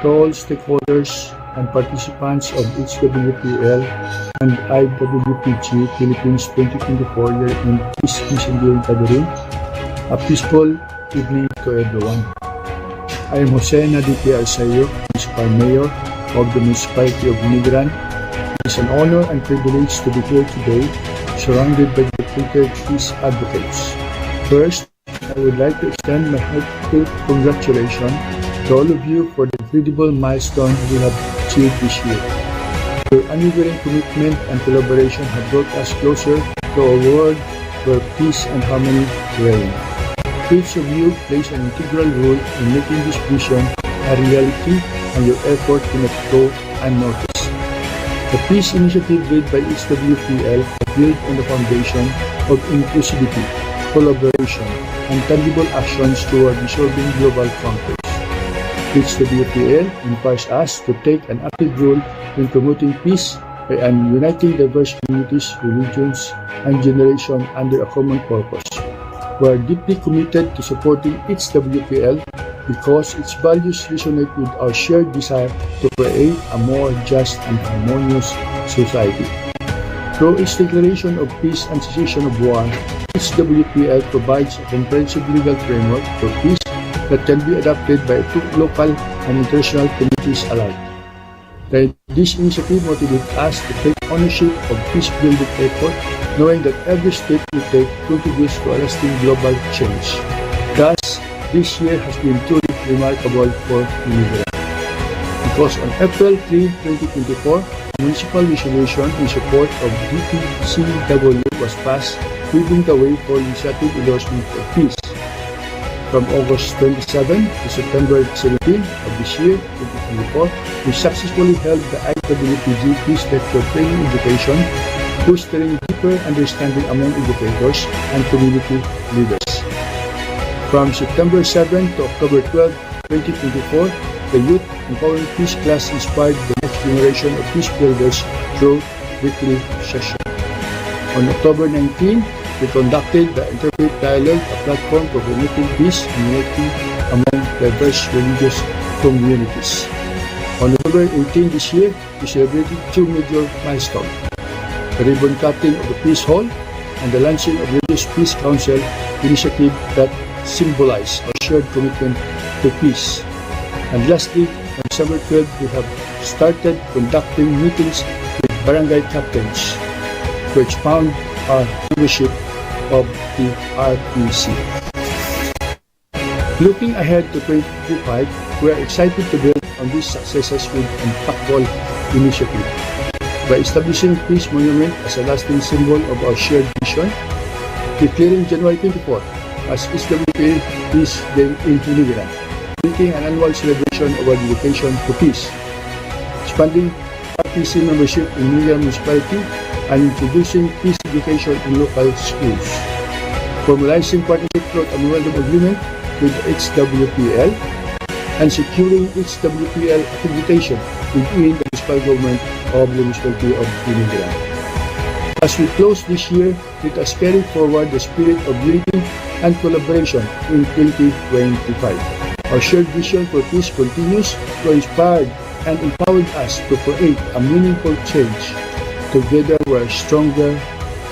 to all stakeholders and participants of Hwpl and IWPG Philippines 2024 Year-End Peace Engineering Gathering. A peaceful evening to everyone. I am Jose Naditi Arsayo, Municipal Mayor of the Municipality of Binigran. It is an honor and privilege to be here today, surrounded by dedicated peace advocates. First, I would like to extend my heartfelt congratulations to all of you for the incredible milestone we have achieved this year. Your unwavering commitment and collaboration have brought us closer to a world where peace and harmony reign. Each of you plays an integral role in making this vision a reality, and your effort cannot go unnoticed. The peace initiative led by Hwpl built on the foundation of inclusivity, collaboration, and tangible actions toward resolving global conflicts. Hwpl inspires us to take an active role in promoting peace and uniting diverse communities, religions, and generations under a common purpose. We are deeply committed to supporting Hwpl because its values resonate with our shared desire to create a more just and harmonious society. Through its declaration of peace and cessation of war, Hwpl provides a comprehensive legal framework for peace that can be adopted by local and international communities alike. This initiative motivates us to take ownership of peace-building effort, knowing that every step we take contributes to a lasting global change. Thus, this year has been truly remarkable for Binigran. Because on April 3, 2024, a municipal resolution in support of DPCW was passed, paving the way for initiative endorsement of peace. From August 27 to September 17 of this year, 2024, we successfully held the IWPG Peace Lecture Training Education, fostering deeper understanding among educators and community leaders. From September 7 to October 12, 2024, the Youth Empowering Peace class inspired the next generation of peace builders through weekly sessions. On October 19, we conducted the Interfaith Dialogue, a platform for promoting peace and unity among diverse religious communities. On November 18 this year, we celebrated two major milestones: the ribbon cutting of the Peace Hall and the launching of Religious Peace Council initiative that symbolize our shared commitment to peace. And lastly, on December 12, we have started conducting meetings with barangay captains to expound our membership of the RPC. Looking ahead to 2025, we are excited to build on these successes with an impactful initiative. By establishing Peace Monument as a lasting symbol of our shared vision, declaring January 24 as Hwpl Peace Day in Binigran, making an annual celebration of our dedication to peace, expanding RPC membership in Binigran Municipality, and introducing peace education in local schools, formalizing partnership through a memorandum agreement with Hwpl, and securing Hwpl accreditation within the municipal government of the Municipality of Binigran. As we close this year, let us carry forward the spirit of unity and collaboration in 2025. Our shared vision for peace continues to inspire and empower us to create a meaningful change. Together we are stronger,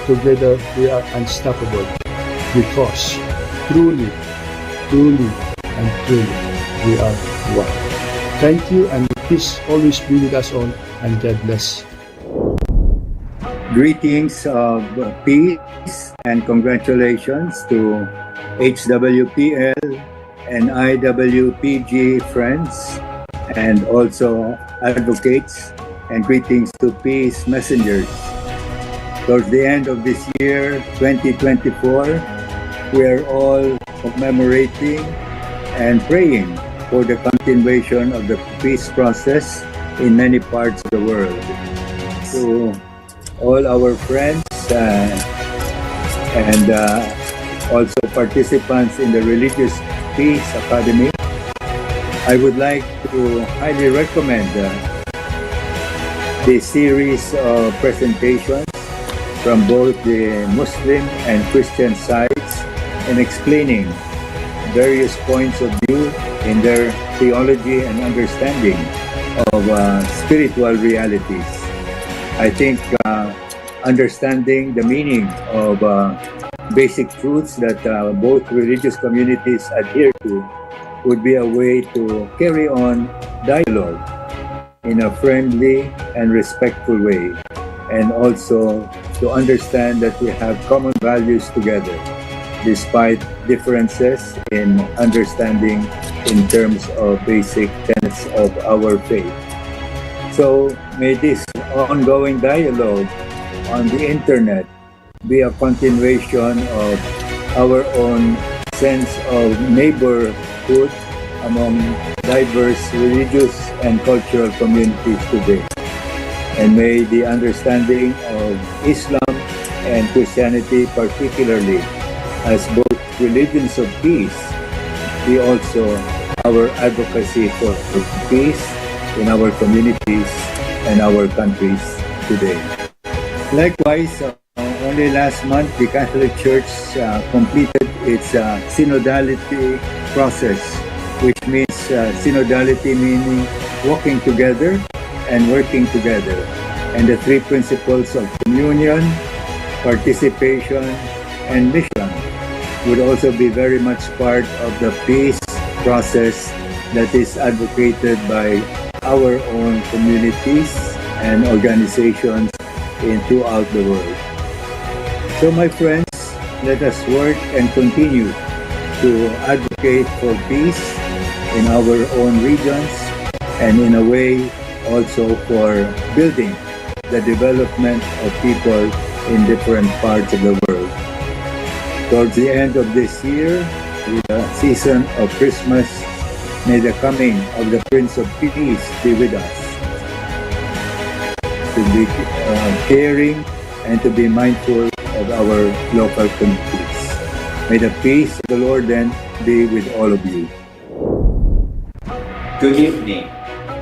together we are unstoppable, because truly, and truly, we are one. Thank you, and peace always be with us all, and God bless. Greetings of peace and congratulations to Hwpl and IWPG friends and also advocates, and greetings to peace messengers. Towards the end of this year, 2024, we are all commemorating and praying for the continuation of the peace process in many parts of the world. To all our friends and also participants in the Religious Peace Academy, I would like to highly recommend the series of presentations from both the Muslim and Christian sides in explaining various points of view in their theology and understanding of spiritual realities. I think understanding the meaning of basic truths that both religious communities adhere to would be a way to carry on dialogue in a friendly and respectful way, and also to understand that we have common values together despite differences in understanding in terms of basic tenets of our faith. So may this ongoing dialogue on the internet be a continuation of our own sense of neighborhood among diverse religious and cultural communities today. And may the understanding of Islam and Christianity particularly as both religions of peace be also our advocacy for peace in our communities and our countries today. Likewise, only last month, the Catholic Church completed its synodality process, which means synodality meaning walking together and working together. And the three principles of communion, participation, and mission would also be very much part of the peace process that is advocated by our own communities and organizations throughout the world. So my friends, let us work and continue to advocate for peace in our own regions and in a way also for building the development of people in different parts of the world. Towards the end of this year, with the season of Christmas, may the coming of the Prince of Peace be with us, to be caring and to be mindful of our local communities. May the peace of the Lord then be with all of you. Good evening.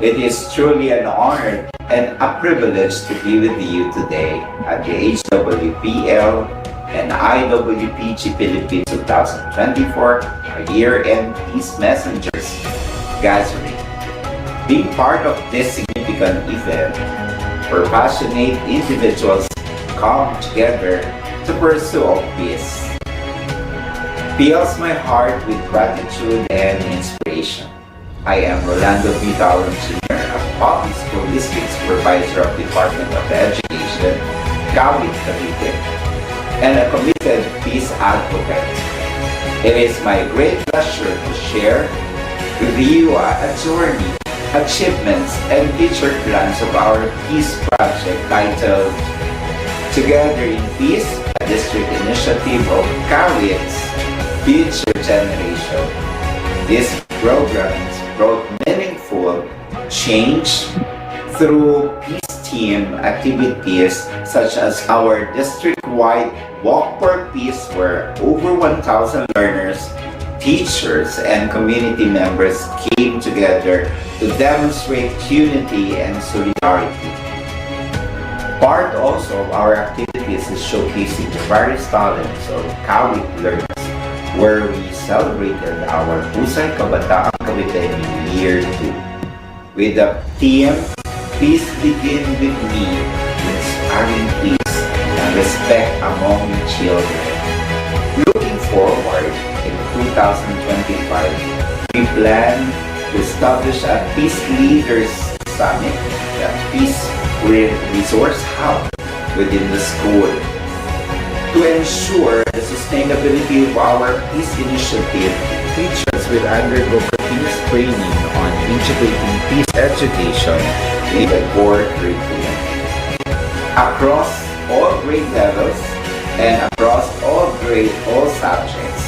It is truly an honor and a privilege to be with you today at the Hwpl and IWPG Philippines 2024 Year-End Peace Messengers Gathering. Being part of this significant event, where passionate individuals come together to pursue peace, fills my heart with gratitude and inspiration. I am Rolando B. Talon Jr., a public school district supervisor of the Department of Education, Cavite, Cavite, and a committed peace advocate. It is my great pleasure to share with you a journey, achievements, and future plans of our peace project titled Together in Peace, a district initiative of Cavite's future generation. This program has brought meaningful change through peace team activities such as our district-wide Walk for Peace, where over 1,000 learners, teachers, and community members came together to demonstrate unity and solidarity. Part also of our activities is showcasing the various talents of Cavite learners, where we celebrated our Pusay Kabataan Cavite Year 2 with the theme Peace Begin with Me, inspiring peace and respect among children. Looking forward in 2025, we plan to establish a Peace Leaders Summit, a Peace Resource Hub within the school, to ensure the sustainability of our peace initiative. Teachers will undergo continuous training on integrating peace education in the core curriculum across all grade levels and across all subjects.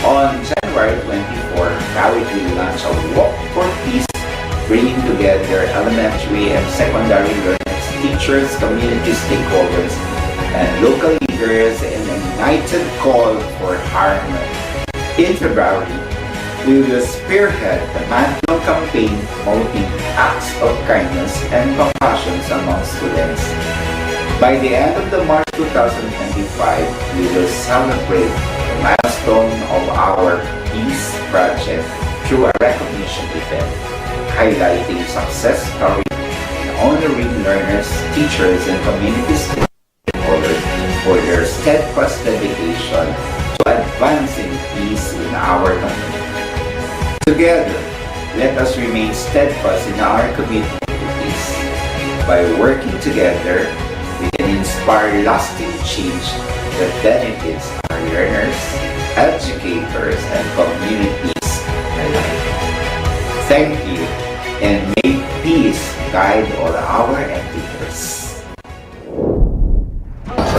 On January 24, Cavite will launch a Walk for Peace, bringing together elementary and secondary learners, teachers, community stakeholders, and local leaders in a united call for harmony. In February, we will spearhead the month-long campaign promoting acts of kindness and compassion among students. By the end of the March 2025, we will celebrate the milestone of our Peace Project through a recognition event highlighting success stories and honoring learners, teachers, and community stakeholders for their steadfast dedication to advancing peace in our community. Together, let us remain steadfast in our commitment to peace. By working together, we can inspire lasting change that benefits our learners, educators, and communities alike. Thank you, and may peace guide all our endeavors.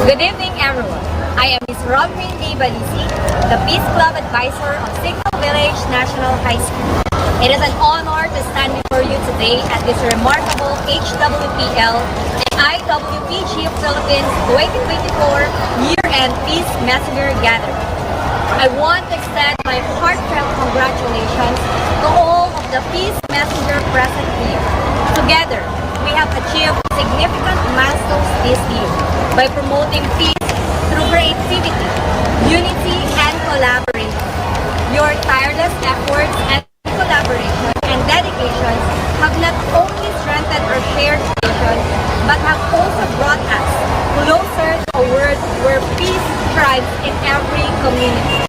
Good evening, everyone. I am Ms. Robin D. Balisi, the Peace Club Advisor of Signal Village National High School. It is an honor to stand before you today at this remarkable Hwpl and IWPG Philippines 2024 Year-End Peace Messenger Gathering. I want to extend my heartfelt congratulations to all of the Peace Messenger present here. Together, we have achieved significant milestones this year by promoting peace through creativity, unity, and collaboration. Your tireless efforts and collaboration and dedication have not only strengthened our shared vision, but have also brought us closer to a world where peace thrives in every community.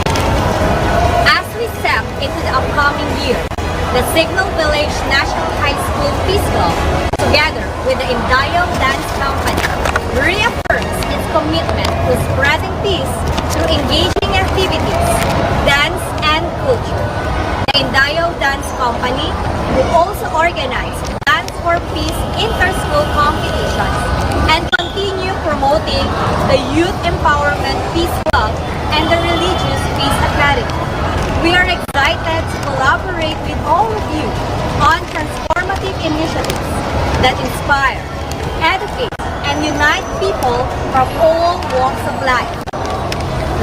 As we step into the upcoming year, the Signal Village National High School Peace Club, together with the Indayo Dance Company, reaffirms its commitment to spreading peace through engaging activities, dance, and culture. The Indayo Dance Company will also organize Dance for Peace inter-school competitions and continue promoting the Youth Empowerment Peace Club and the Religious Peace Academy. We are excited to collaborate with all of you on transformative initiatives that inspire, educate, and unite people from all walks of life.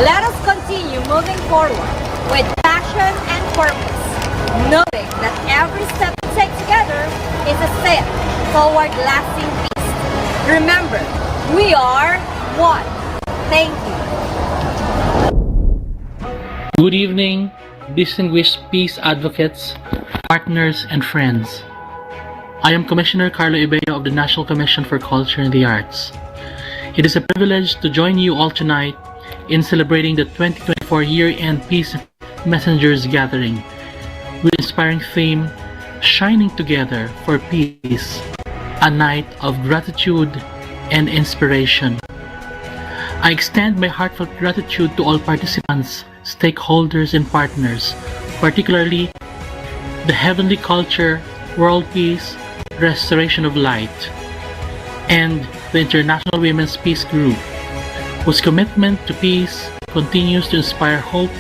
Let us continue moving forward with passion and purpose, knowing that every step we take together is a step toward lasting peace. Remember, we are one. Thank you. Good evening, distinguished peace advocates, partners, and friends. I am Commissioner Carlo Ibeo of the National Commission for Culture and the Arts. It is a privilege to join you all tonight in celebrating the 2024 Year-End Peace Messengers Gathering with the inspiring theme, Shining Together for Peace, a night of gratitude and inspiration. I extend my heartfelt gratitude to all participants, stakeholders, and partners, particularly the Heavenly Culture, World Peace, Restoration of Light, and the International Women's Peace Group, whose commitment to peace continues to inspire hope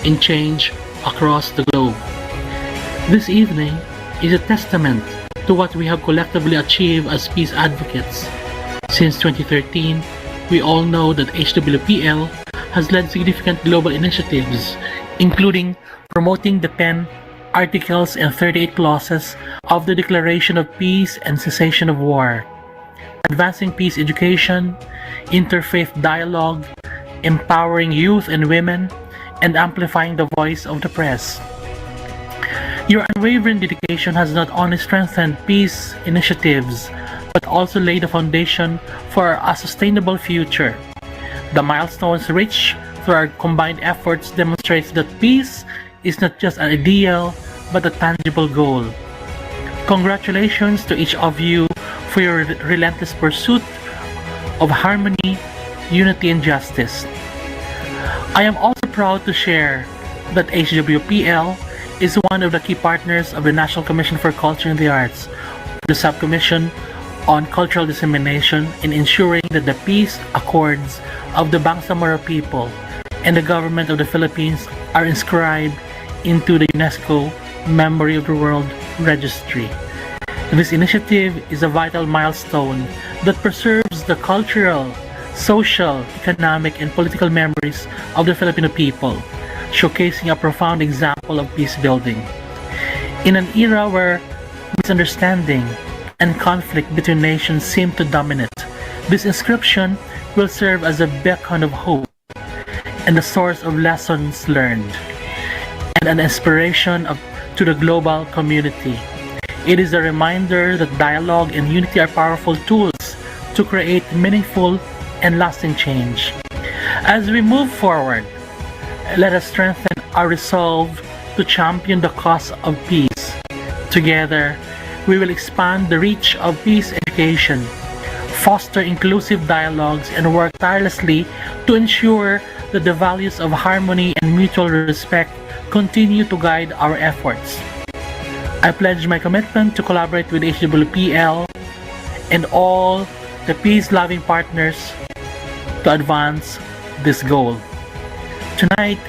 and change across the globe. This evening is a testament to what we have collectively achieved as peace advocates. Since 2013, we all know that Hwpl has led significant global initiatives, including promoting the 10 Articles and 38 Clauses of the Declaration of Peace and Cessation of War, advancing peace education, interfaith dialogue, empowering youth and women, and amplifying the voice of the press. Your unwavering dedication has not only strengthened peace initiatives, but also laid the foundation for a sustainable future. The milestones reached through our combined efforts demonstrates that peace is not just an ideal, but a tangible goal. Congratulations to each of you for your relentless pursuit of harmony, unity, and justice. I am also proud to share that Hwpl is one of the key partners of the National Commission for Culture and the Arts, the Subcommission on Cultural Dissemination in ensuring that the peace accords of the Bangsamoro people and the government of the Philippines are inscribed into the UNESCO Memory of the World Registry. This initiative is a vital milestone that preserves the cultural, social, economic, and political memories of the Filipino people, showcasing a profound example of peace building. In an era where misunderstanding and conflict between nations seem to dominate, this inscription will serve as a beacon of hope and a source of lessons learned, and an inspiration to the global community. It is a reminder that dialogue and unity are powerful tools to create meaningful and lasting change. As we move forward, let us strengthen our resolve to champion the cause of peace. Together, we will expand the reach of peace education, foster inclusive dialogues, and work tirelessly to ensure that the values of harmony and mutual respect continue to guide our efforts. I pledge my commitment to collaborate with HWPL and all the peace-loving partners to advance this goal. Tonight,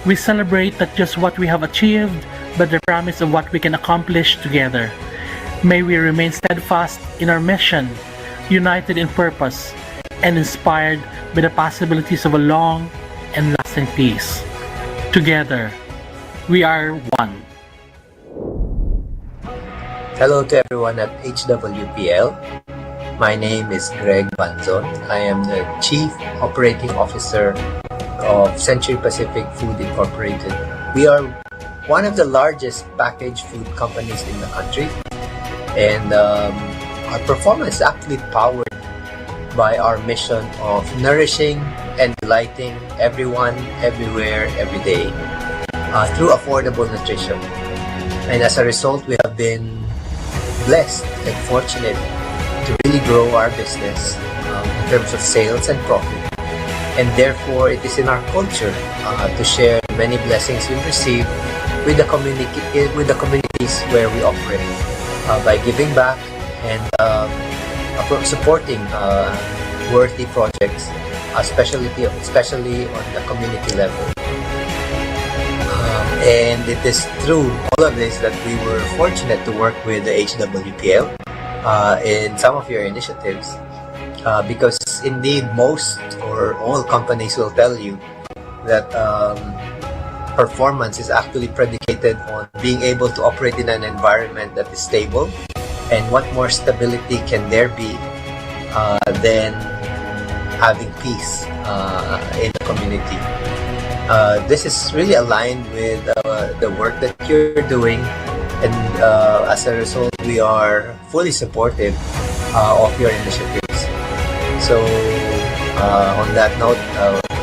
we celebrate not just what we have achieved, but the promise of what we can accomplish together. May we remain steadfast in our mission, united in purpose, and inspired by the possibilities of a long and lasting peace. Together, we are one. Hello to everyone at HWPL. My name is Greg Banzon. I am the Chief Operating Officer of Century Pacific Food Incorporated. We are one of the largest packaged food companies in the country, and our performance is actually powered by our mission of nourishing and delighting everyone, everywhere, every day through affordable nutrition. And as a result, we have been blessed and fortunate to really grow our business in terms of sales and profit. And therefore, it is in our culture to share many blessings we receive with the communities where we operate by giving back and supporting worthy projects, especially on the community level. And it is through all of this that we were fortunate to work with the HWPL in some of your initiatives, because indeed most or all companies will tell you that performance is actually predicated on being able to operate in an environment that is stable. And what more stability can there be than having peace in the community? This is really aligned with the work that you're doing, and as a result, we are fully supportive of your initiatives. So, on that note,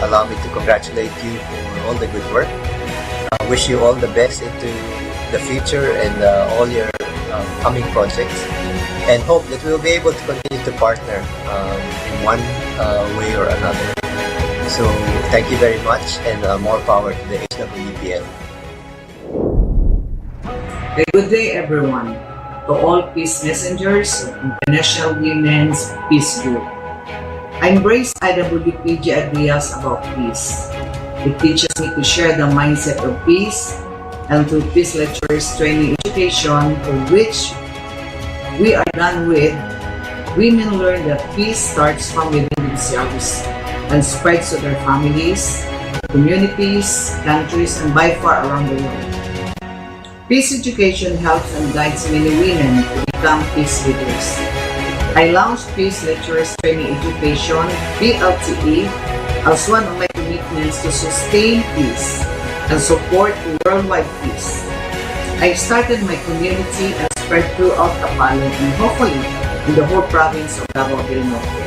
allow me to congratulate you for all the good work. Wish you all the best into the future and all your coming projects, and hope that we'll be able to continue to partner in one way or another. So thank you very much, and more power to the HWPL. Good day, everyone. To all peace messengers of International Women's Peace Group. I embrace IWPG ideas about peace. It teaches me to share the mindset of peace, and through peace lectures, training, education, for which we are done with, women learn that peace starts from within themselves and spreads to their families, communities, countries, and by far around the world. Peace education helps and guides many women to become peace leaders. I launched Peace Lecturers Training Education, PLTE, as one of my commitments to sustain peace and support worldwide peace. I started my community and spread throughout Hwpl and hopefully in the whole province of Davao del Norte.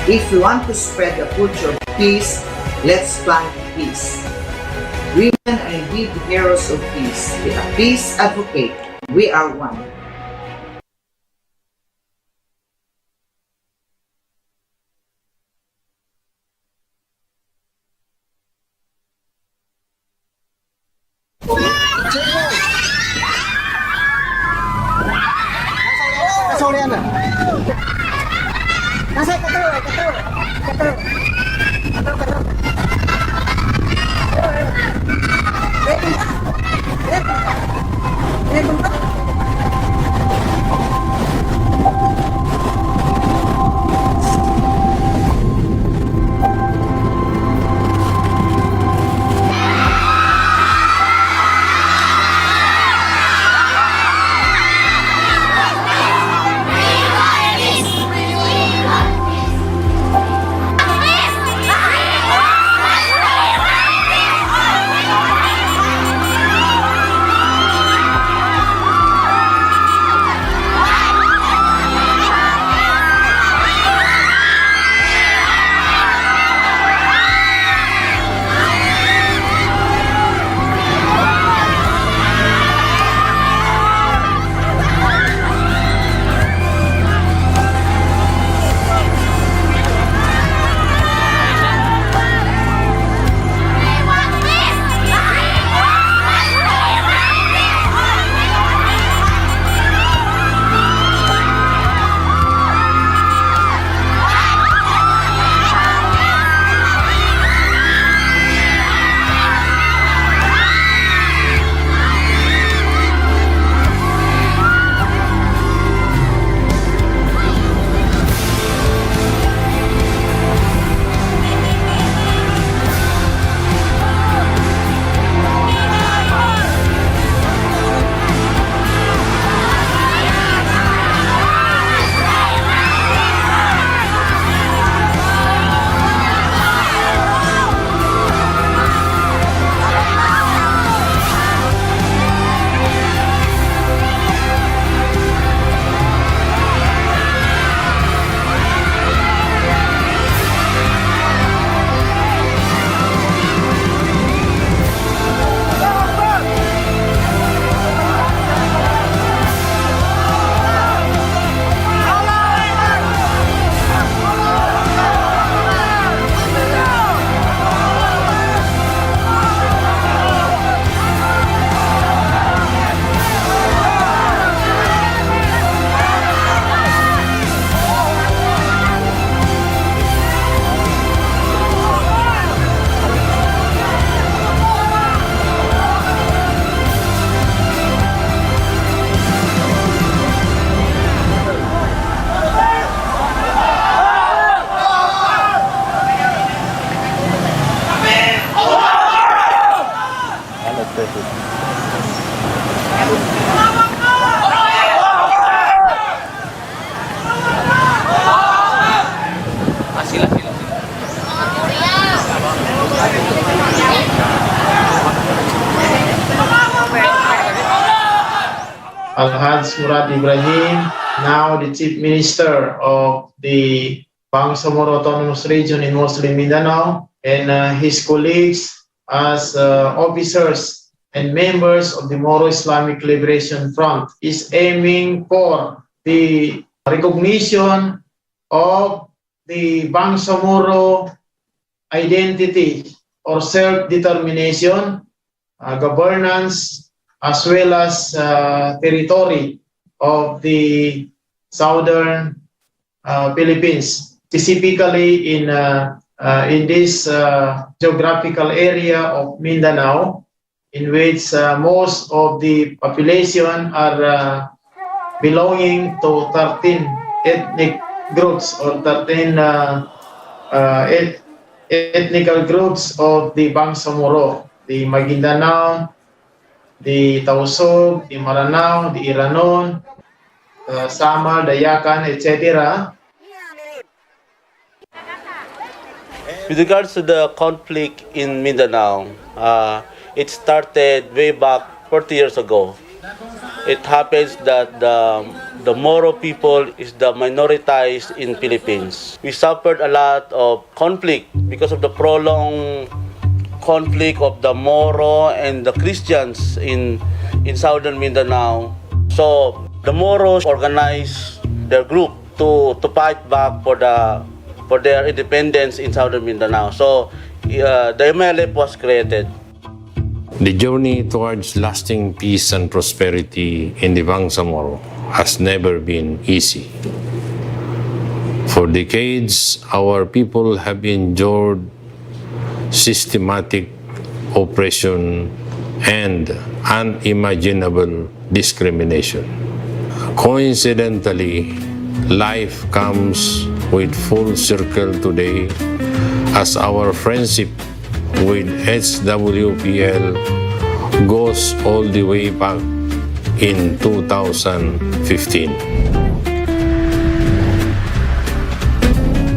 If we want to spread the culture of peace, let's plant peace. Women are indeed the heroes of peace. We are peace advocate. We are one. Alhaj Murad Ibrahim, now the Chief Minister of the Bangsamoro Autonomous Region in Muslim Mindanao, and his colleagues as officers and members of the Moro Islamic Liberation Front, is aiming for the recognition of the Bangsamoro identity or self-determination, governance, as well as territory of the southern Philippines, specifically in this geographical area of Mindanao, in which most of the population are belonging to 13 ethnic groups or 13 ethnical groups of the Bangsamoro, the Maguindanao, the Tausug, the Maranao, the Iranon, Samal, Dayakan, etc. With regards to the conflict in Mindanao, it started way back 40 years ago. It happens that the Moro people is the minoritized in Philippines. We suffered a lot of conflict because of the prolonged conflict of the Moro and the Christians in southern Mindanao. So the Moros organized their group to fight back for their independence in southern Mindanao. So the MLF was created. The journey towards lasting peace and prosperity in the Bangsamoro has never been easy. For decades, our people have endured systematic oppression and unimaginable discrimination. Coincidentally, life comes with full circle today as our friendship with HWPL goes all the way back in 2015.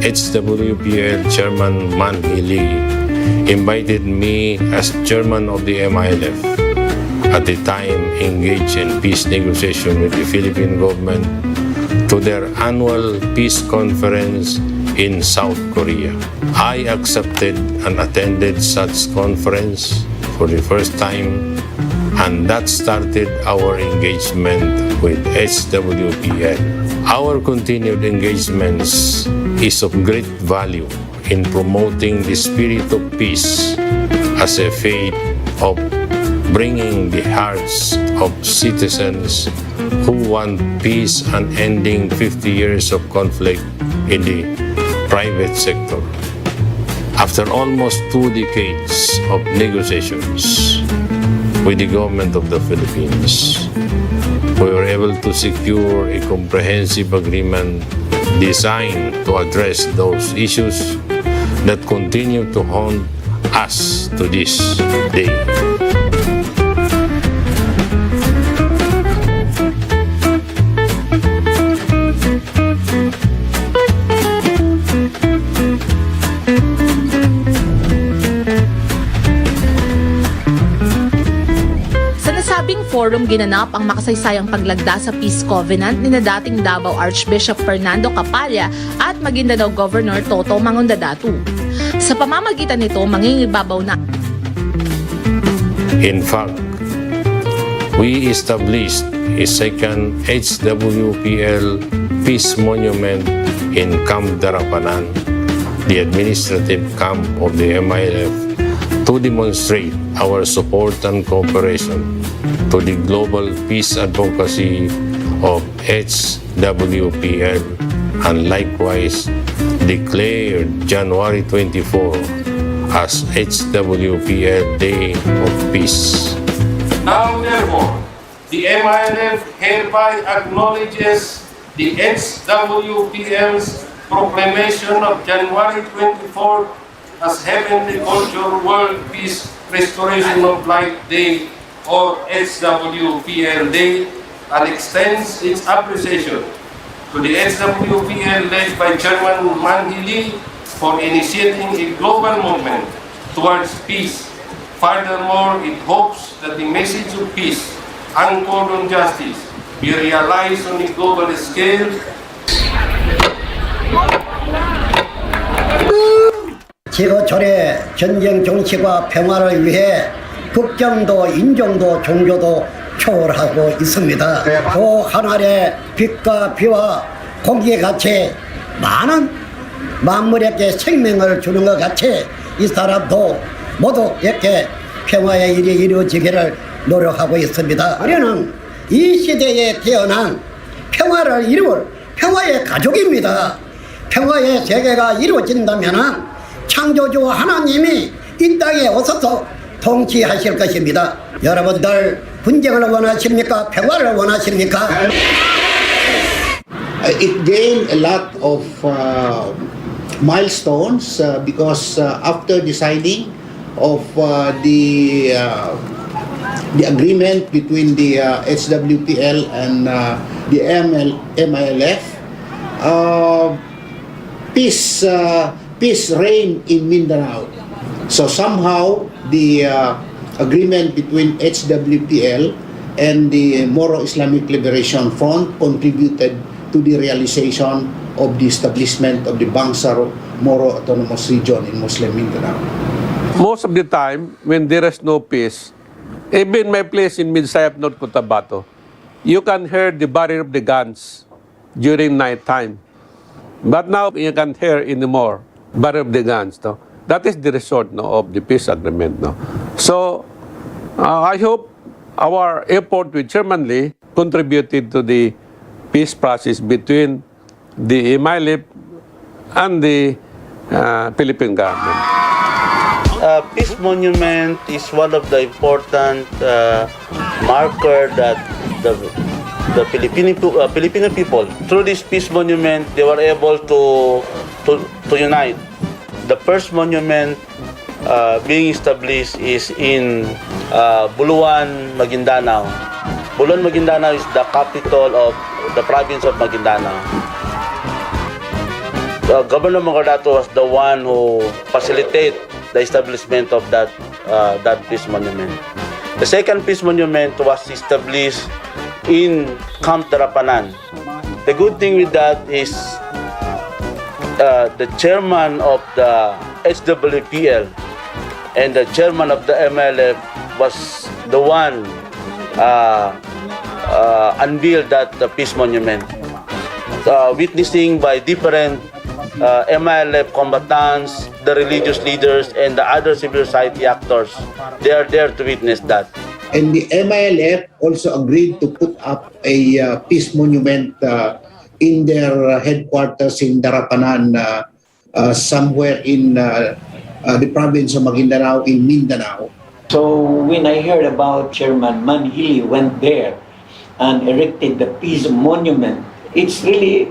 HWPL Chairman Manhili invited me as chairman of the MILF, at the time engaged in peace negotiation with the Philippine government, to their annual peace conference in South Korea. I accepted and attended such conference for the first time, and that started our engagement with HWPL. Our continued engagements is of great value in promoting the spirit of peace as a faith of bringing the hearts of citizens who want peace and ending 50 years of conflict in the private sector. After almost 2 decades of negotiations with the government of the Philippines, we were able to secure a comprehensive agreement designed to address those issues that continue to haunt us to this day. Forum ginanap ang makasaysayang paglagda sa Peace Covenant ni dating Davao Archbishop Fernando Capalla at Maguindanao Governor Toto Mangondadatu. Sa pamamagitan nito, mangingibabaw na. In fact, we established a second HWPL Peace Monument in Camp Darapanan, the administrative camp of the MILF, to demonstrate our support and cooperation to the global peace advocacy of HWPL, and likewise declared January 24 as HWPL Day of Peace. Now therefore, the MILF hereby acknowledges the HWPL's proclamation of January 24 as Heavenly Culture World Peace Restoration of Life Day, or HWPL Day, and extends its appreciation to the HWPL led by Chairman Manhili for initiating a global movement towards peace. Furthermore, it hopes that the message of peace, anchored on justice, be realized on a global scale. 지구촌의 전쟁 정치와 평화를 위해 국정도, 인종도, 종교도 초월하고 있습니다. 또 하늘의 빛과 비와 공기의 같이 많은 만물에게 생명을 주는 것 같이 이 사람도 모두 이렇게 평화의 일이 이루어지기를 노력하고 있습니다. 우리는 이 시대에 태어난 평화를 이룰 평화의 가족입니다. 평화의 세계가 이루어진다면 창조주 하나님이 이 땅에 오셔서 통치하실 것입니다. 여러분들 분쟁을 원하십니까? 평화를 원하십니까? It gained a lot of milestones because after the signing of the agreement between the HWPL and the MILF, peace reigned in Mindanao. So somehow the agreement between HWPL and the Moro Islamic Liberation Front contributed to the realization of the establishment of the Bangsar Moro Autonomous Region in Muslim Mindanao. Most of the time, when there is no peace, even my place in Midsayap, North Cotabato, you can hear the barrel of the guns during night time. But now you can't hear anymore barrel of the guns. No? That is the result of the peace agreement. No? So, I hope our effort with Chairman Lee contributed to the peace process between the MILF and the Philippine government. Peace Monument is one of the important marker that the Filipino people, through this Peace Monument, they were able to unite. The first monument being established is in Buluan, Maguindanao. Buluan, Maguindanao is the capital of the province of Maguindanao. Governor Mangordato was the one who facilitated the establishment of that peace monument. The second peace monument was established in Camp Darapanan. The good thing with that is the chairman of the HWPL and the chairman of the MLF was the one unveiled the peace monument. Witnessing by different MILF combatants, the religious leaders, and the other civil society actors. They are there to witness that. And the MILF also agreed to put up a peace monument in their headquarters in Darapanan, somewhere in the province of Maguindanao in Mindanao. So when I heard about Chairman Manhili went there and erected the peace monument, it's really,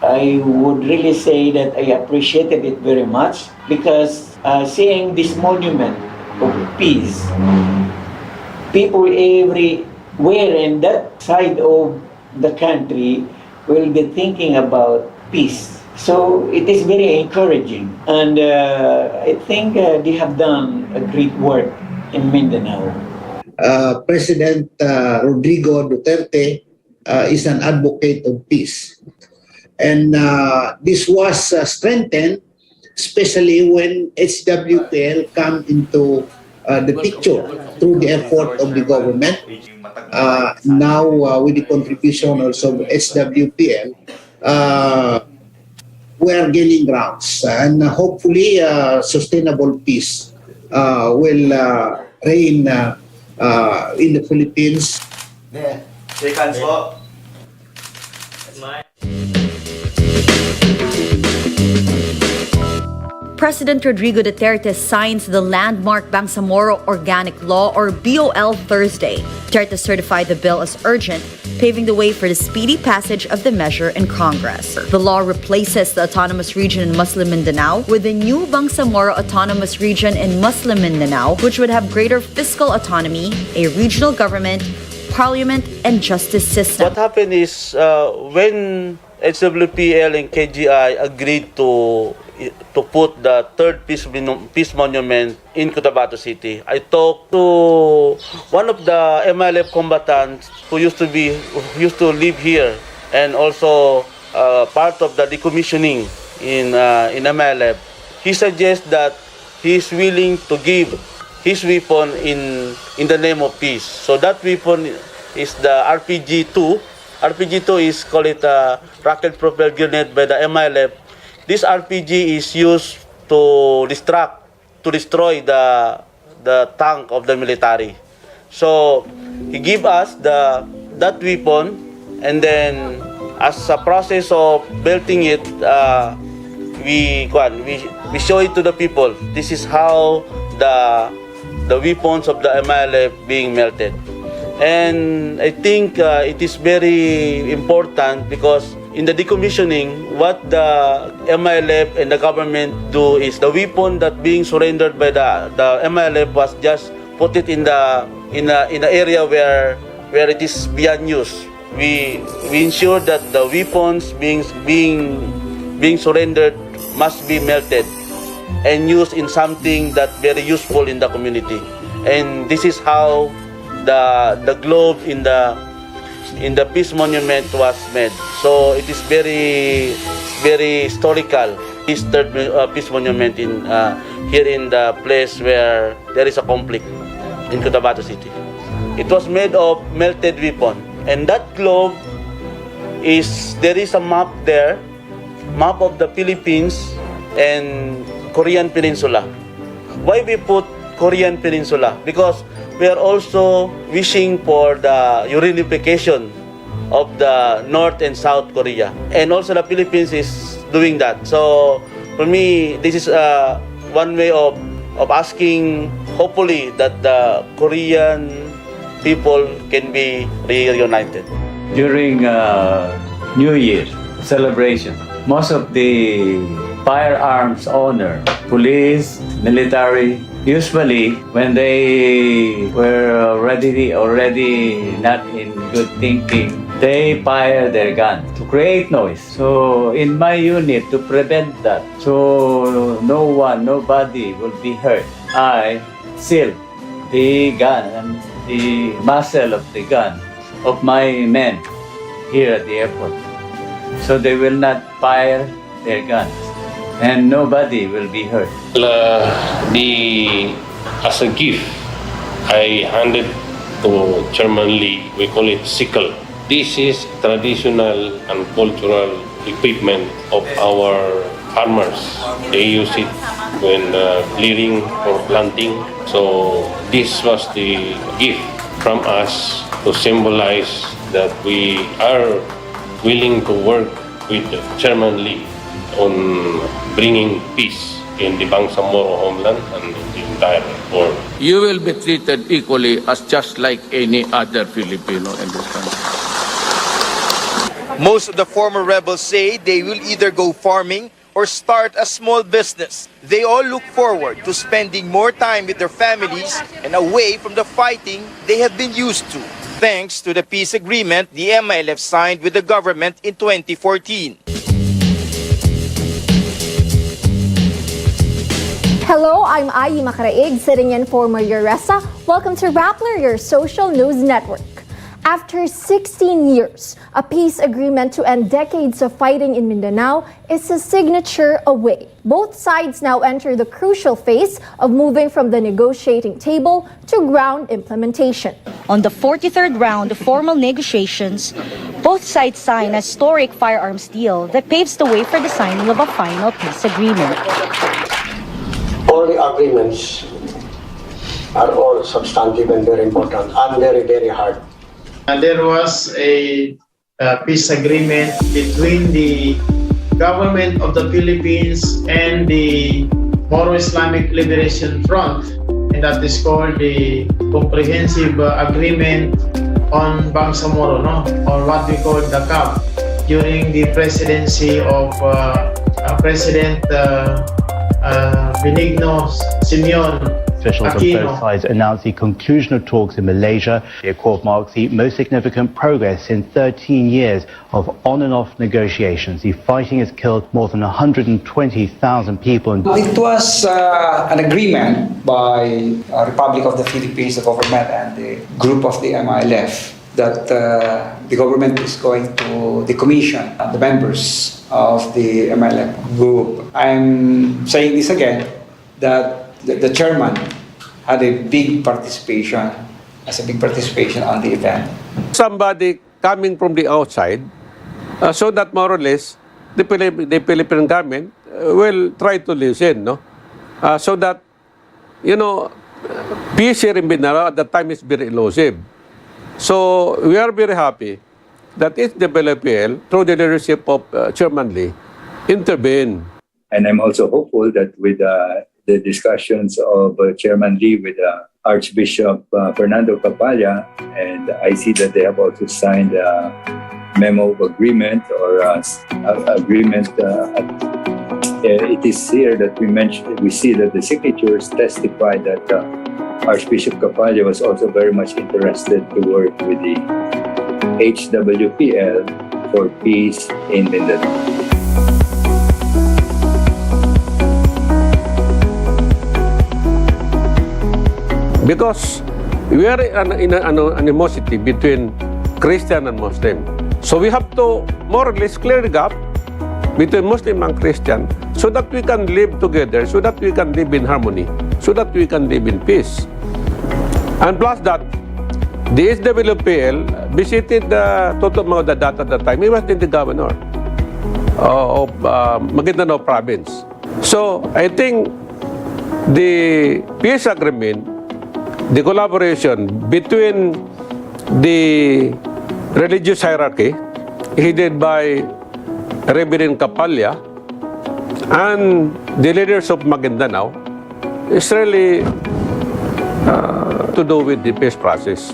I would really say that I appreciated it very much because seeing this monument of peace, people everywhere in that side of the country will be thinking about peace. So it is very encouraging, and I think they have done a great work in Mindanao. President Rodrigo Duterte is an advocate of peace. And this was strengthened, especially when HWPL come into the picture through the effort of the government. Now, with the contribution also of HWPL, we are gaining grounds, and hopefully sustainable peace will reign in the Philippines. President Rodrigo Duterte signs the landmark Bangsamoro Organic Law or BOL Thursday. Duterte certified the bill as urgent, paving the way for the speedy passage of the measure in Congress. The law replaces the autonomous region in Muslim Mindanao with the new Bangsamoro Autonomous Region in Muslim Mindanao, which would have greater fiscal autonomy, a regional government, parliament, and justice system. What happened is when HWPL and KGI agreed to to put the third peace monument in Cotabato City. I talked to one of the MILF combatants who used to live here, and also part of the decommissioning in MILF. He suggests that he's willing to give his weapon in the name of peace. So that weapon is the RPG-2. RPG-2 is called it a rocket-propelled grenade by the MILF. This RPG is used to destroy the tank of the military. So he give us that weapon, and then as a process of belting it, we show it to the people. This is how the weapons of the MILF being melted. And I think it is very important because in the decommissioning, what the MILF and the government do is the weapon that being surrendered by the MILF was just put it in the area where it is beyond use. We ensure that the weapons being surrendered must be melted and used in something that very useful in the community. And this is how the globe in the peace monument was made. So it is very historical. This third peace monument here in the place where there is a conflict in Cotabato City. It was made of melted weapon, and that globe there is a map there, map of the Philippines and Korean Peninsula. Why we put Korean Peninsula? Because we are also wishing for the reunification of the North and South Korea. And also the Philippines is doing that. So for me, this is one way of asking, hopefully, that the Korean people can be reunited. During New Year celebration, most of the firearms owner, police, military, usually when they were already not in good thinking, they fire their gun to create noise. So in my unit, to prevent that, so nobody will be hurt, I seal the gun and the muzzle of the gun of my men here at the airport, so they will not fire their guns and nobody will be hurt. As a gift, I handed to Chairman Lee, we call it sickle. This is traditional and cultural equipment of our farmers. They use it when clearing or planting. So this was the gift from us to symbolize that we are willing to work with Chairman Lee on bringing peace in the Bangsamoro homeland and the entire world. You will be treated equally as just like any other Filipino in this country. Most of the former rebels say they will either go farming or start a small business. They all look forward to spending more time with their families and away from the fighting they have been used to, thanks to the peace agreement the MILF signed with the government in 2014. Hello, I'm Ayi Macaraig, sitting in for Maria Ressa. Welcome to Hwpl, your social news network. After 16 years, a peace agreement to end decades of fighting in Mindanao is a signature away. Both sides now enter the crucial phase of moving from the negotiating table to ground implementation. On the 43rd round of formal negotiations, both sides sign a historic firearms deal that paves the way for the signing of a final peace agreement. All the agreements are all substantive and very important and very, very hard. There was a peace agreement between the government of the Philippines and the Moro Islamic Liberation Front, and that is called the Comprehensive Agreement on Bangsamoro, or what we call the CAP, during the presidency of President Benigno Simeon Officials on both sides announced the conclusion of talks in Malaysia. The accord marks the most significant progress in 13 years of on and off negotiations. The fighting has killed more than 120,000 people. It was an agreement by Republic of the Philippines, the government, and the group of the MILF that the government is going to decommission the members of the MILF group. I'm saying this again, that the chairman had a big participation, on the event. Somebody coming from the outside, so that more or less the Philippine government will try to listen, no? So that, you know, peace here in Mindanao at that time is very elusive. So we are very happy that HWPL, through the leadership of Chairman Lee, intervened. And I'm also hopeful that with the discussions of Chairman Lee with Archbishop Fernando Capalla, and I see that they have also signed a memo of agreement or agreement. It is here that we see that the signatures testify that Archbishop Capalla was also very much interested to work with the HWPL for peace in Mindanao. Because we are in an animosity between Christian and Muslim. So we have to more or less clear the gap between Muslim and Christian so that we can live together, so that we can live in harmony, so that we can live in peace. And plus that, the HWPL visited Toto Maudadat at the time. He was the governor of Maguindanao province. So I think the peace agreement, the collaboration between the religious hierarchy headed by Reverend Capalla and the leaders of Maguindanao is really to do with the peace process.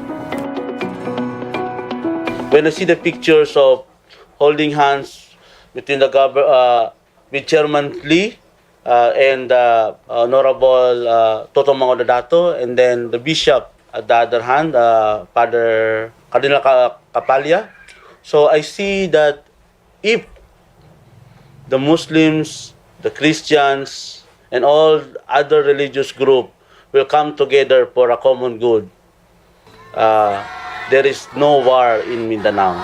When I see the pictures of holding hands between the with Chairman Lee and Honorable Toto Mangudadato, and then the bishop at the other hand, Father Cardinal Capalla. So I see that if the Muslims, the Christians, and all other religious groups will come together for a common good, there is no war in Mindanao.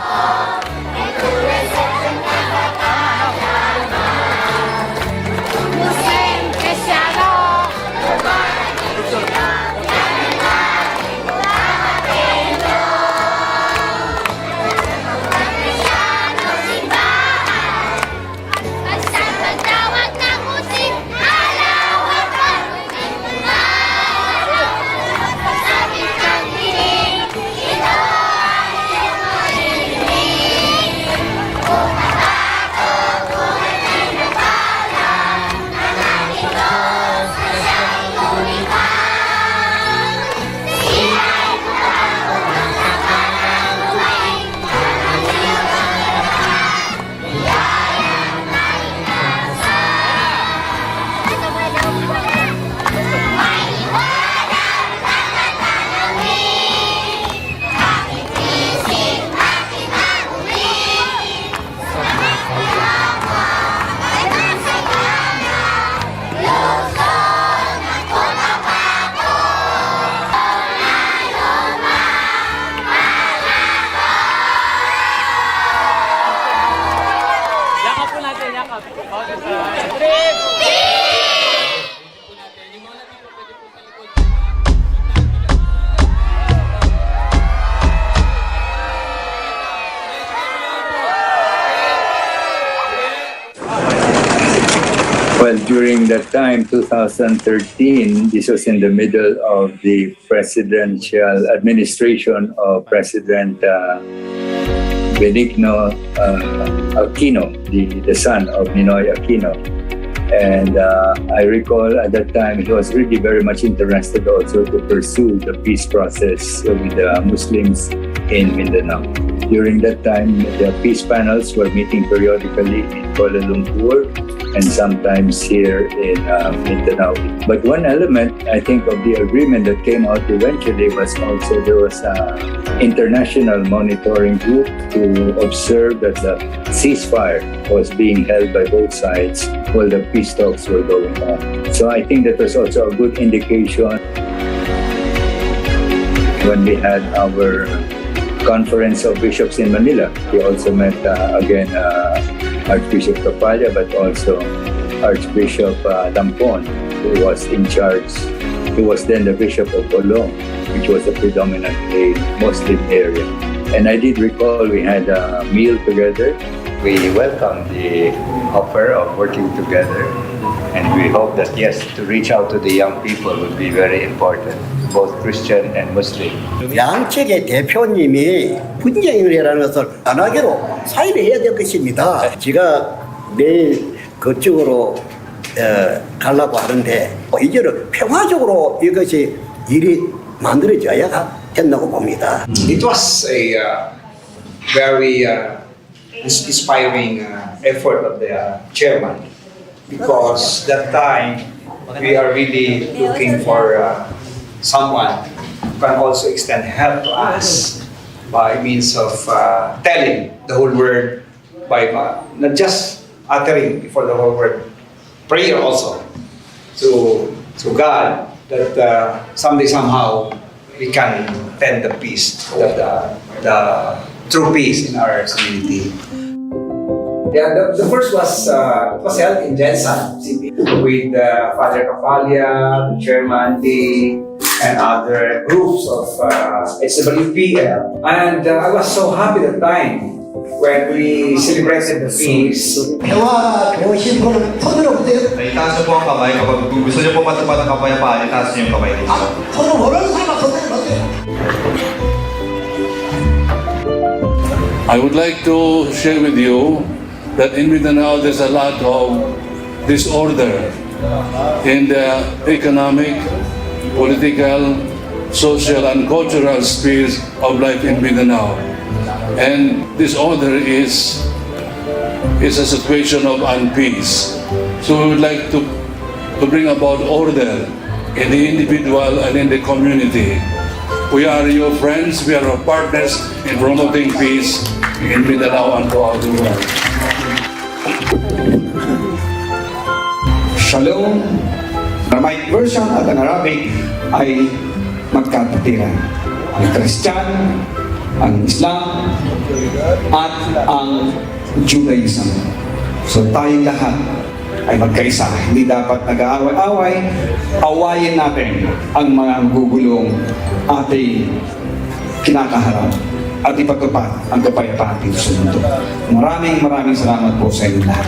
Well, during that time, 2013, this was in the middle of the presidential administration of President Benigno Aquino, the son of Ninoy Aquino. And I recall at that time he was really very much interested also to pursue the peace process with the Muslims in Mindanao. During that time, the peace panels were meeting periodically in Kuala Lumpur and sometimes here in Mindanao. But one element, I think, of the agreement that came out eventually was also there was an international monitoring group to observe that the ceasefire was being held by both sides while the peace talks were going on. So I think that was also a good indication when we had our conference of bishops in Manila. We also met again Archbishop Kapalya, but also Archbishop Lampon, who was in charge. He was then the Bishop of Olong, which was a predominantly Muslim area. And I did recall we had a meal together. We welcomed the offer of working together, and we hope that, yes, to reach out to the young people would be very important, both Christian and Muslim. 양측의 대표님이 분쟁이라는 것을 안 하기로 사인을 해야 될 것입니다. 제가 내일 그쪽으로 가려고 하는데 이제는 평화적으로 이것이 일이 만들어져야 된다고 봅니다. It was a very inspiring effort of the chairman, because that time we are really looking for someone who can also extend help to us by means of telling the whole word, by not just uttering before the whole word, prayer also to God that someday somehow we can tend the peace, the true peace in our community. Yeah, the first was held in Jensen with Father Kapalya, the chairman, and other groups of Hwpl. And I was so happy that time when we celebrated the feast. 평화 좋으신 분은 손으로 보세요. itaas niyo po ang kamay kapag gusto niyo po matupad ang kapayapaan, itaas niyo yung kamay dito. 손을 모르는 사람은 손을 보세요. I would like to share with you that in Mindanao there's a lot of disorder in the economic, political, social and cultural spheres of life in Mindanao. And disorder is a situation of unease. So we would like to bring about order in the individual and in the community. We are your friends, we are your partners in promoting peace in Mindanao and throughout the world. Shalom. My version at ang Arabic ay magkapatiran. Ang Christian, ang Islam, at ang Judaism. So tayong lahat ay magkaisa. Hindi dapat nag-aaway-away. Awayin natin ang mga gugulong ating kinakaharap at ipatupad ang kapayapaan dito sa mundo. Maraming salamat po sa inyo lahat.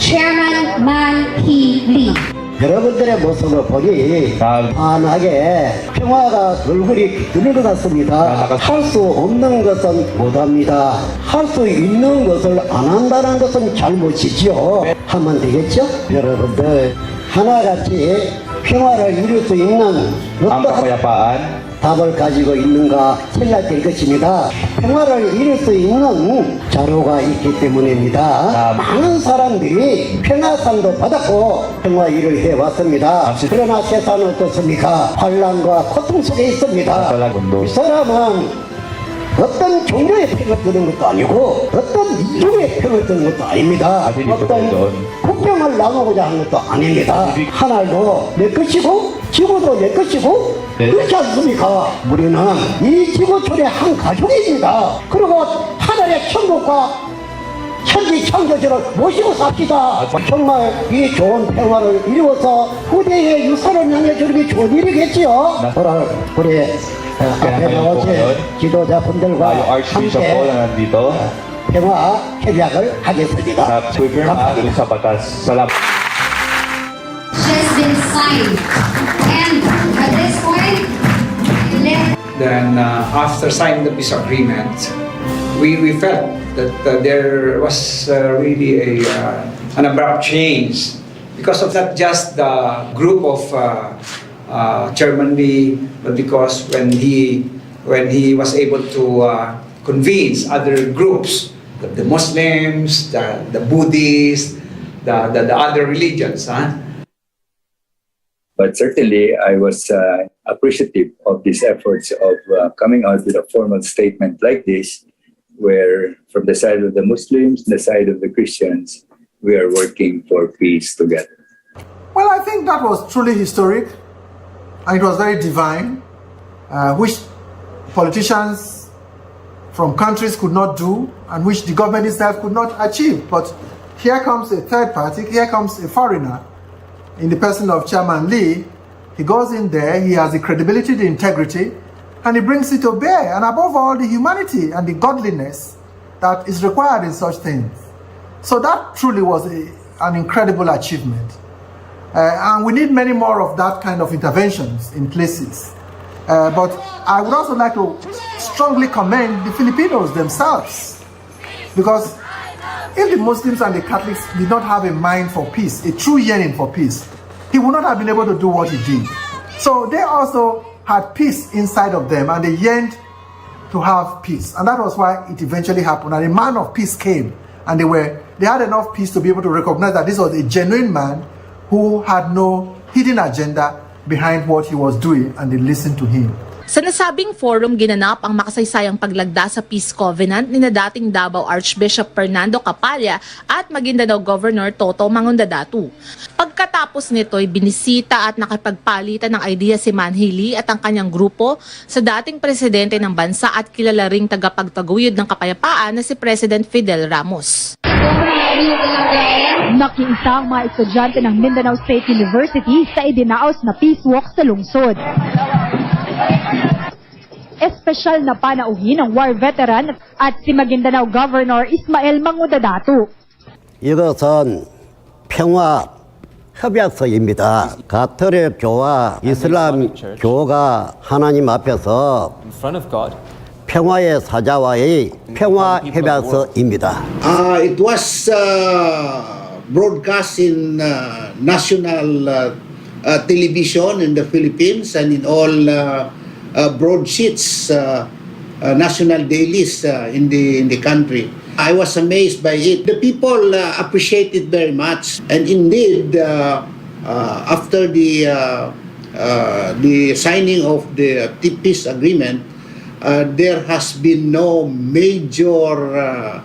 Chairman Man Hwpl. 여러분들의 모습을 보니 환하게 평화가 얼굴이 드는 것 같습니다. 할 수 없는 것은 못합니다. 할 수 있는 것을 안 한다는 것은 잘못이지요. 하면 되겠죠? 여러분들 하나같이 평화를 이룰 수 있는 어떠한 답을 가지고 있는가 생각될 것입니다. 평화를 이룰 수 있는 자료가 있기 때문입니다. 많은 사람들이 평화상도 받았고 평화 일을 해왔습니다. 그러나 세상은 어떻습니까? 환란과 고통 속에 있습니다. 이 사람은 어떤 종교의 편을 드는 것도 아니고 어떤 민족의 편을 드는 것도 아닙니다. 어떤 국경을 나누고자 하는 것도 아닙니다. 하늘도 내 것이고 지구도 내 것이고 그렇지 않습니까? 우리는 이 지구촌의 한 가족입니다. 그리고 하늘의 천국과 천지 창조주를 모시고 삽시다. 정말 이 좋은 평화를 이루어서 후대의 유산을 남겨주는 게 좋은 일이겠지요. 오늘 우리 앞에 나오신 지도자분들과 함께 평화 협약을 하겠습니다. Just been signed. And at this point, Then after signing the peace agreement, we felt that there was really an abrupt change because of not just the group of Chairman Lee, but because when he was able to convince other groups, the Muslims, the Buddhists, the other religions. But certainly, I was appreciative of these efforts of coming out with a formal statement like this, where from the side of the Muslims, the side of the Christians, we are working for peace together. Well, I think that was truly historic, and it was very divine, which politicians from countries could not do, and which the government itself could not achieve. But here comes a third party, here comes a foreigner, in the person of Chairman Lee. He goes in there, he has the credibility, the integrity, and he brings it to bear, and above all, the humanity and the godliness that is required in such things. So that truly was an incredible achievement. And we need many more of that kind of interventions in places. But I would also like to strongly commend the Filipinos themselves, because if the Muslims and the Catholics did not have a mind for peace, a true yearning for peace, he would not have been able to do what he did. So they also had peace inside of them, and they yearned to have peace. And that was why it eventually happened. And a man of peace came, and they had enough peace to be able to recognize that this was a genuine man who had no hidden agenda behind what he was doing, and they listened to him. Sa nasabing forum, ginanap ang makasaysayang paglagda sa Peace Covenant ni dating Davao Archbishop Fernando Capalla at Maguindanao Governor Toto Mangundadatu. Pagkatapos nito'y binisita at nakipagpalitan ng idea si Manhili at ang kanyang grupo sa dating presidente ng bansa at kilala ring tagapagtaguyod ng kapayapaan na si President Fidel Ramos. Nakiisa ang mga estudyante ng Mindanao State University sa idinaos na peace walk sa lungsod. Espesyal na panauhin ng war veteran at si Maguindanao Governor Ismael Mangundadatu. 이것은 평화 협약서입니다. 가톨릭 교와 이슬람 교가 하나님 앞에서 평화의 사자와의 평화 협약서입니다. It was broadcast in national television in the Philippines and in all broadsheets, national dailies in the country. I was amazed by it. The people appreciate it very much, and indeed, after the signing of the peace agreement, there has been no major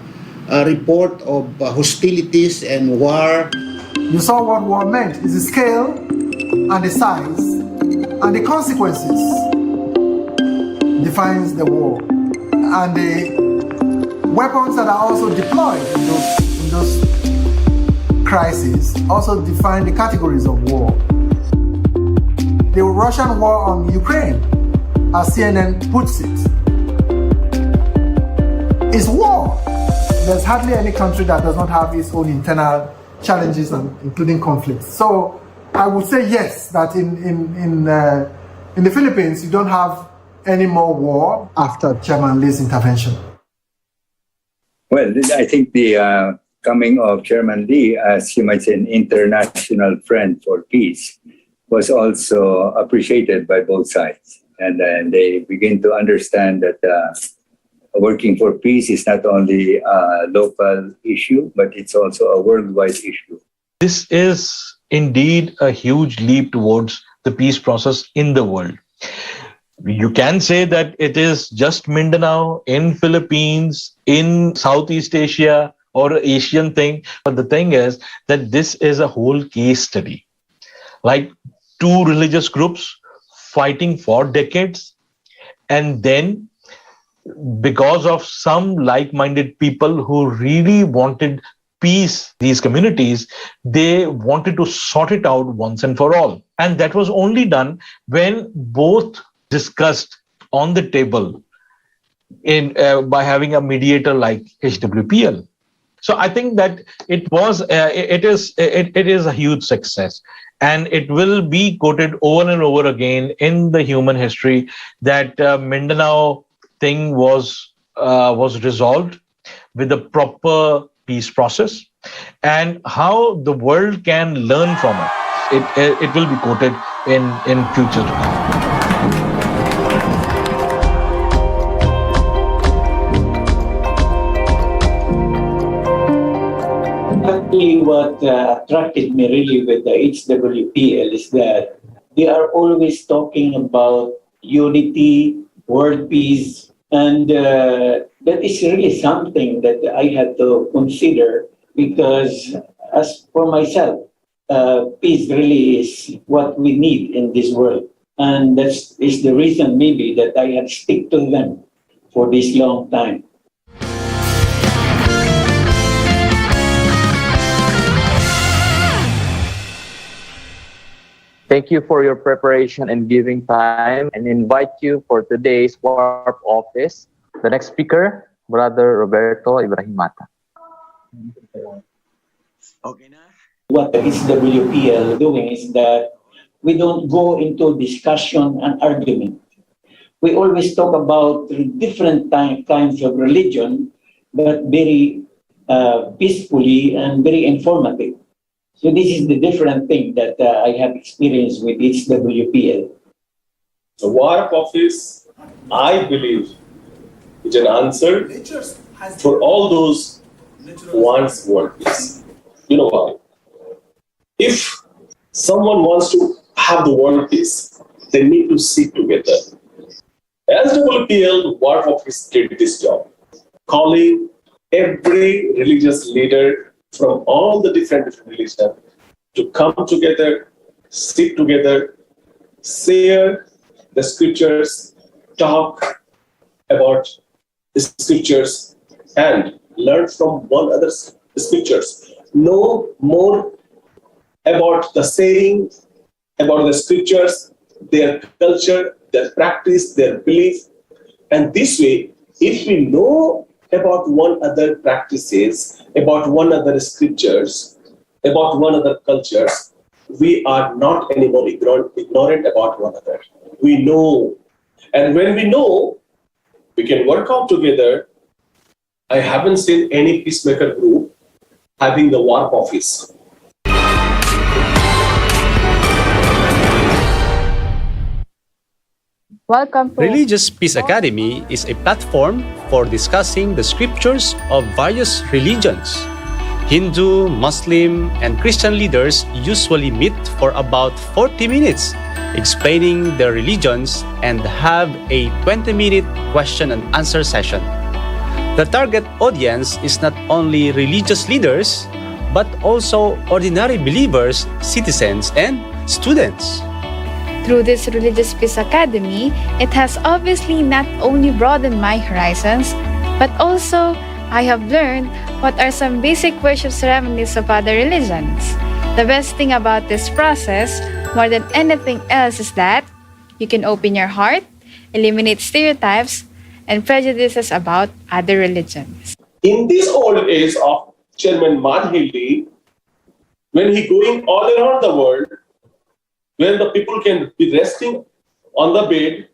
report of hostilities and war. You saw what war meant, is the scale and the size and the consequences defines the war, and the weapons that are also deployed in those crises also define the categories of war. The Russian war on Ukraine, as CNN puts it, is war. There's hardly any country that does not have its own internal challenges, including conflicts. So I would say yes, that in the Philippines, you don't have any more war after Chairman Lee's intervention. Well, I think the coming of Chairman Lee as, you might say, an international friend for peace was also appreciated by both sides. And then they begin to understand that working for peace is not only a local issue, but it's also a worldwide issue. This is indeed a huge leap towards the peace process in the world. You can say that it is just Mindanao, in Philippines, in Southeast Asia, or Asian thing. But the thing is that this is a whole case study. Like two religious groups fighting for decades, and then because of some like-minded people who really wanted peace, these communities, they wanted to sort it out once and for all. And that was only done when both discussed on the table by having a mediator like Hwpl. So I think that it is a huge success, and it will be quoted over and over again in the human history that Mindanao thing was resolved with a proper peace process, and how the world can learn from it. It will be quoted in future to come. Actually, what attracted me really with the HWPL is that they are always talking about unity, world peace, and that is really something that I had to consider because, as for myself, peace really is what we need in this world. And that is the reason maybe that I have stick to them for this long time. Thank you for your preparation and giving time, and invite you for today's Hwpl office. The next speaker, Brother Roberto Ibrahimata. What the HWPL doing is that we don't go into discussion and argument. We always talk about different kinds of religion, but very peacefully and very informative. So this is the different thing that I have experienced with HWPL. The Hwpl office, I believe, is an answer for all those who want world peace. You know why? If someone wants to have the world peace, they need to sit together. SWPL Hwpl office did this job, calling every religious leader from all the different religions to come together, sit together, share the scriptures, talk about the scriptures, and learn from one another's scriptures. Know more about the saying, about the scriptures, their culture, their practice, their belief. And this way, if we know about one other practices, about one other scriptures, about one other cultures, we are not anymore ignorant about one another. We know. And when we know, we can work out together. I haven't seen any peacemaker group having the Hwpl office. Welcome to Religious Peace Academy is a platform for discussing the scriptures of various religions. Hindu, Muslim, and Christian leaders usually meet for about 40 minutes, explaining their religions and have a 20-minute question and answer session. The target audience is not only religious leaders, but also ordinary believers, citizens, and students. Through this Religious Peace Academy, it has obviously not only broadened my horizons, but also I have learned what are some basic worship ceremonies of other religions. The best thing about this process, more than anything else, is that you can open your heart, eliminate stereotypes, and prejudices about other religions. In this old age of Chairman Madhili, when he going all around the world, where the people can be resting on the bed,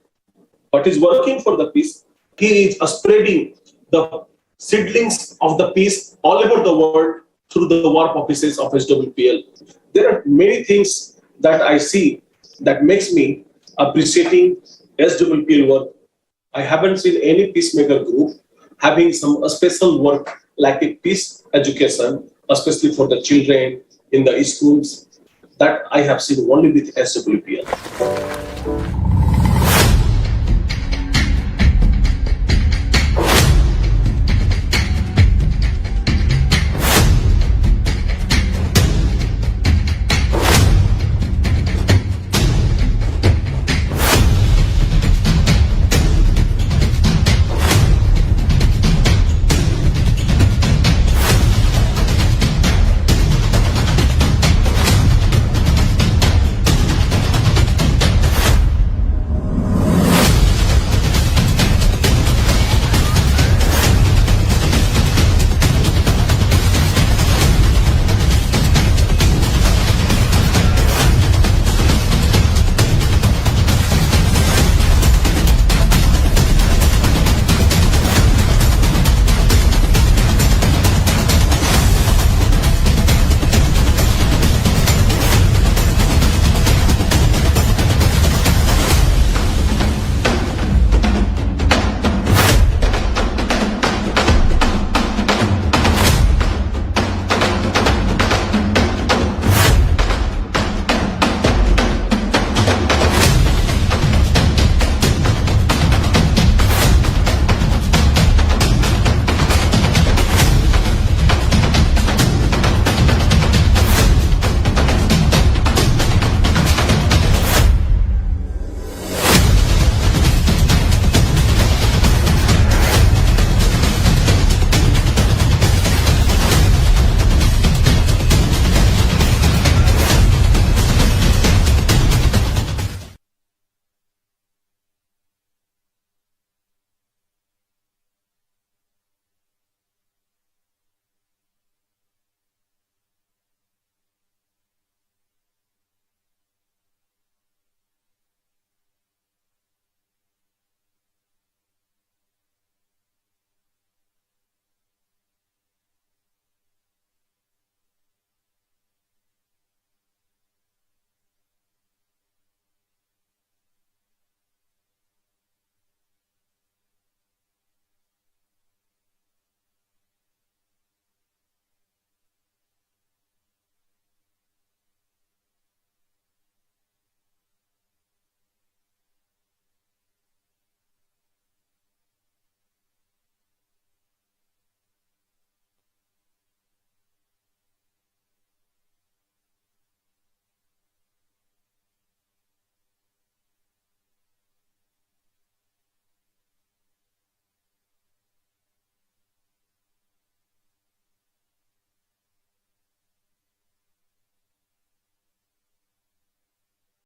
but is working for the peace, he is spreading the seedlings of the peace all over the world through the Hwpl offices of SWPL. There are many things that I see that makes me appreciating SWPL work. I haven't seen any peacemaker group having some special work like a peace education, especially for the children in the schools, that I have seen only with SWPL.